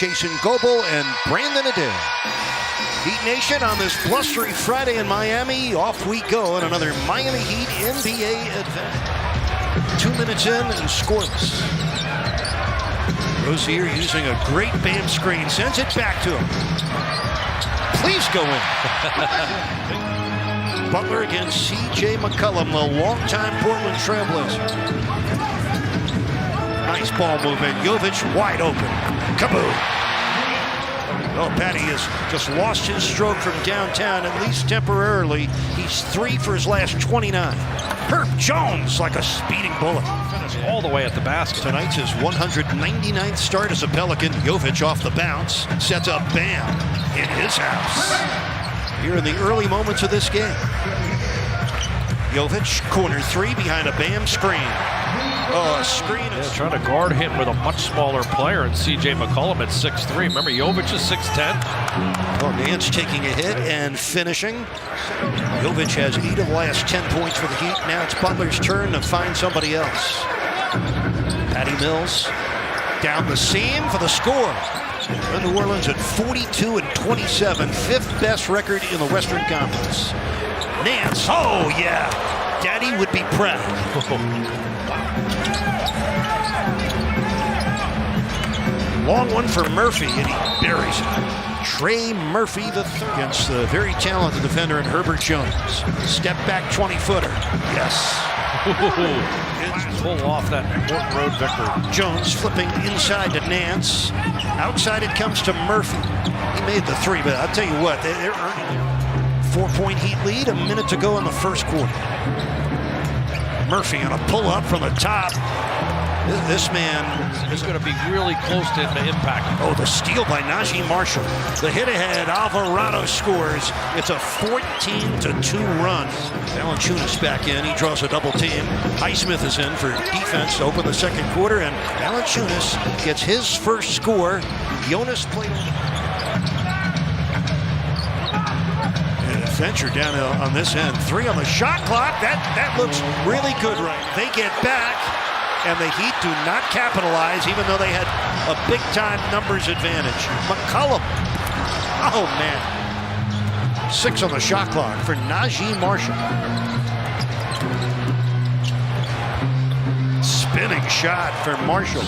Jason Goebel and Brandon Adair. Heat Nation on this blustery Friday in Miami. Off we go in another Miami Heat NBA advance. 2 minutes in and scoreless. Rozier using a great Bam screen. Sends it back to him. Please go in. Butler against C.J. McCollum, the longtime Portland Trailblazer. Nice ball movement. Jovic wide open. Kaboom. Oh, Patty has just lost his stroke from downtown, at least temporarily. He's 3 for his last 29. Herb Jones like a speeding bullet. Finished all the way at the basket. Tonight's his 199th start as a Pelican. Jovic off the bounce. Sets up Bam in his house. Here in the early moments of this game. Jovic, corner 3 behind a Bam screen. Oh, a screen. Yeah, trying to guard him with a much smaller player, and C.J. McCollum at 6'3". Remember, Jovic is 6'10". Oh, Nance taking a hit and finishing. Jovic has 8 of the last 10 points for the Heat. Now it's Butler's turn to find somebody else. Patty Mills down the seam for the score. New Orleans at 42-27, 5th best record in the Western Conference. Nance, oh yeah, Daddy would be proud. Long one for Murphy, and he buries it. Trey Murphy III against the very talented defender in Herbert Jones. Step back 20-footer. Yes. Pull off that important road victory. Jones flipping inside to Nance. Outside it comes to Murphy. He made the 3, but I'll tell you what, they're earning a 4-point Heat lead, a minute to go in the first quarter. Murphy on a pull-up from the top. This man is going to be really close to the impact. Oh, the steal by Najee Marshall. The hit ahead, Alvarado scores. It's a 14-2 run. Valanciunas back in. He draws a double team. Highsmith is in for defense to open the second quarter, and Valanciunas gets his first score. Jonas played. Venture down on this end. 3 on the shot clock. That looks really good right. They get back, and the Heat do not capitalize, even though they had a big-time numbers advantage. McCollum. Oh, man. 6 on the shot clock for Najee Marshall. Spinning shot for Marshall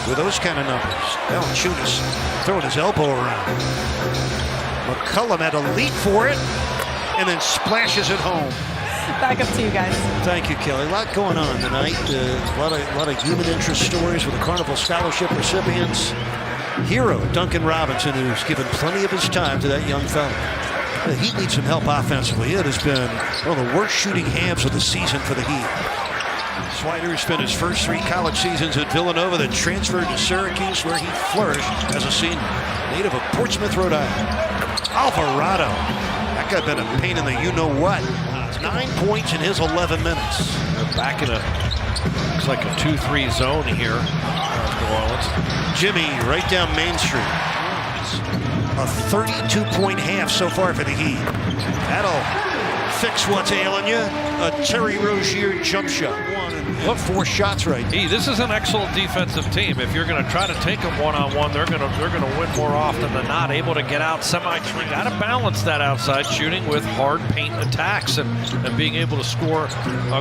with those kind of numbers. Valanciunas throwing his elbow around. McCollum had a leap for it, and then splashes it home. Back up to you guys. Thank you, Kelly. A lot going on tonight. A lot of human interest stories with the Carnival Scholarship recipients. Hero Duncan Robinson, who's given plenty of his time to that young fella. The Heat needs some help offensively. It has been one of the worst shooting halves of the season for the Heat. Swider spent his first 3 college seasons at Villanova, then transferred to Syracuse, where he flourished as a senior. Native of Portsmouth, Rhode Island. Alvarado. That guy been a pain in the you-know-what. 9 points in his 11 minutes. They're back in looks like a 2-3 zone here, New Orleans. Jimmy right down Main Street. A 32-point half so far for the Heat. That'll fix what's ailing you. A Terry Rozier jump shot. 4 shots right now. This is an excellent defensive team. If you're going to try to take them one-on-one, they're going to win more often than not. Able to get out semi-tree. Got to balance that outside shooting with hard paint attacks and being able to score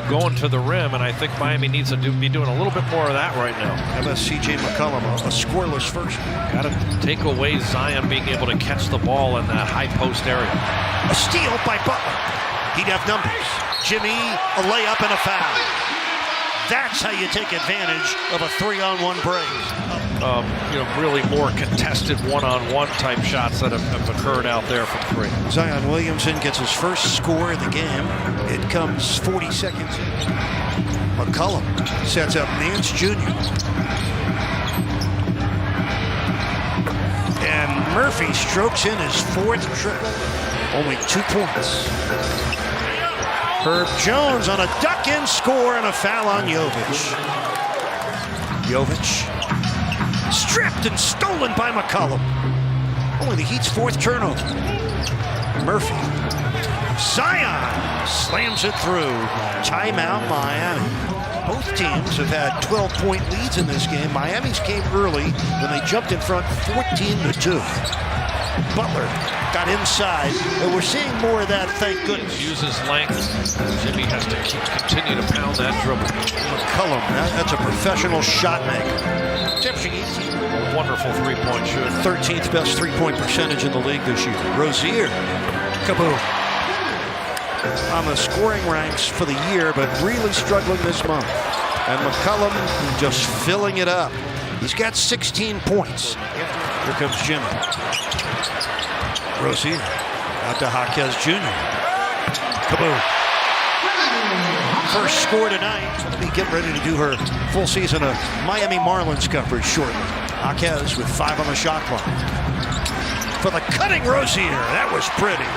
going to the rim. And I think Miami needs to be doing a little bit more of that right now. MS C.J. McCollum, a scoreless first. Got to take away Zion being able to catch the ball in that high post area. A steal by Butler. He'd have numbers. Jimmy, a layup and a foul. That's how you take advantage of a 3-on-1 break. Really more contested one-on-one type shots that have occurred out there from 3. Zion Williamson gets his first score of the game. It comes 40 seconds in. McCollum sets up Nance Jr. And Murphy strokes in his 4th triple. Only 2 points. Herb Jones on a duck-in score and a foul on Jovic. Jovic stripped and stolen by McCollum. Only the Heat's 4th turnover. Murphy. Zion slams it through. Timeout Miami. Both teams have had 12-point leads in this game. Miami's came early when they jumped in front 14-2. Butler got inside, and we're seeing more of that, thank goodness. Uses length. Jimmy has to continue to pound that dribble. McCollum, that's a professional shot maker. Tempting easy. A wonderful three-point shooter. 13th best three-point percentage in the league this year. Rozier, kaboom. On the scoring ranks for the year, but really struggling this month. And McCollum just filling it up. He's got 16 points. Here comes Jimmy. Rozier out to Jaquez Jr. Kaboom. First score tonight. She'll be getting ready to do her full season of Miami Marlins coverage shortly. Jaquez with 5 on the shot clock. For the cutting Rozier. That was pretty.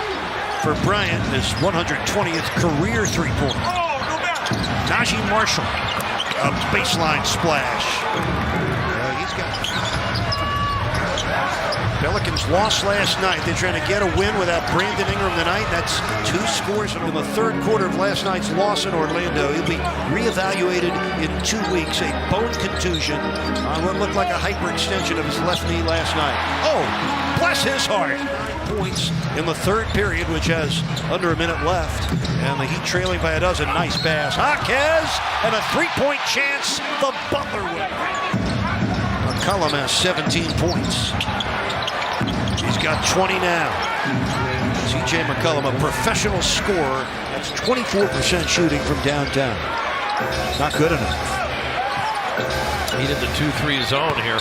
For Bryant, his 120th career three-pointer. Najee Marshall. A baseline splash. He's got it. Pelicans lost last night. They're trying to get a win without Brandon Ingram tonight. That's 2 scores in the third quarter of last night's loss in Orlando. He'll be reevaluated in 2 weeks. A bone contusion on what looked like a hyperextension of his left knee last night. Oh, bless his heart. 9 points in the third period, which has under a minute left. And the Heat trailing by a dozen. Nice pass. Jaquez, and a 3-point chance. The Butler win. McCollum has 17 points. He's got 20 now. C.J. McCollum, a professional scorer. That's 24% shooting from downtown. Not good enough. Needed the 2-3 zone here.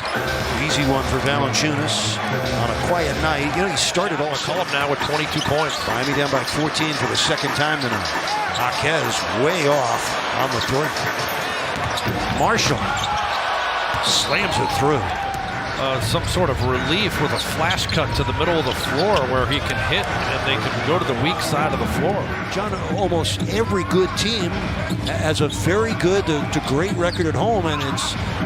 Easy one for Valanciunas on a quiet night. You know, he started all. McCollum now with 22 points. Miami down by 14 for the second time tonight. Jaquez way off on the three. Marshall slams it through. Some sort of relief with a flash cut to the middle of the floor where he can hit and they can go to the weak side of the floor. John, almost every good team has a very good to great record at home, and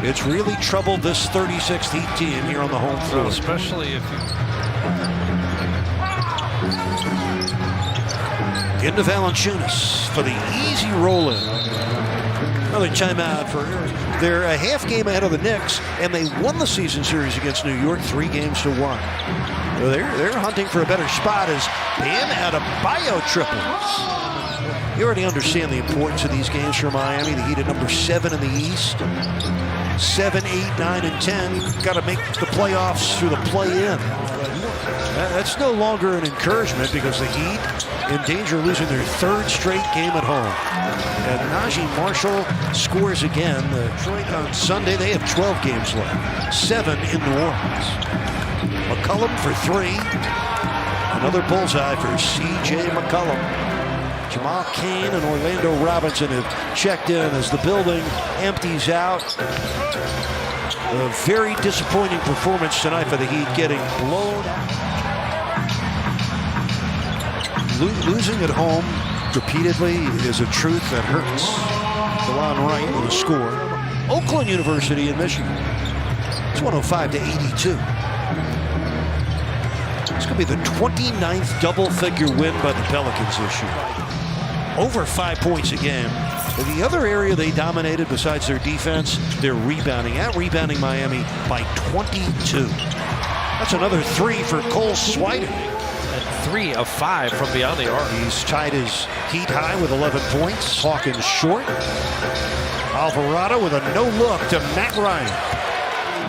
it's really troubled this 36th Heat team here on the home floor. Especially if you... Into Valanciunas for the easy roll-in. Another timeout for they're a half game ahead of the Knicks, and they won the season series against New York 3-1. So they're hunting for a better spot as Bam Adebayo triples. You already understand the importance of these games for Miami. The Heat at number 7 in the East. 7, 8, 9, and 10. Got to make the playoffs through the play-in. That's no longer an encouragement because the Heat in danger of losing their 3rd straight game at home. And Najee Marshall scores again. Detroit on Sunday, they have 12 games left. 7 in New Orleans. McCollum for 3. Another bullseye for C.J. McCollum. Jamal Cain and Orlando Robinson have checked in as the building empties out. A very disappointing performance tonight for the Heat, getting blown out. Losing at home repeatedly is a truth that hurts. DeLon Wright with a score. Oakland University in Michigan. It's 105-82. It's going to be the 29th double-figure win by the Pelicans this year. Over 5 points a game. And the other area they dominated besides their defense, their rebounding. Out-rebounding Miami by 22. That's another 3 for Cole Swider. And 3 of 5 from beyond the arc. He's tied his Heat high with 11 points. Hawkins short. Alvarado with a no-look to Matt Ryan.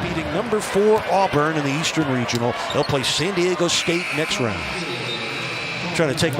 Beating number 4 Auburn in the Eastern Regional. They'll play San Diego State next round. Trying to take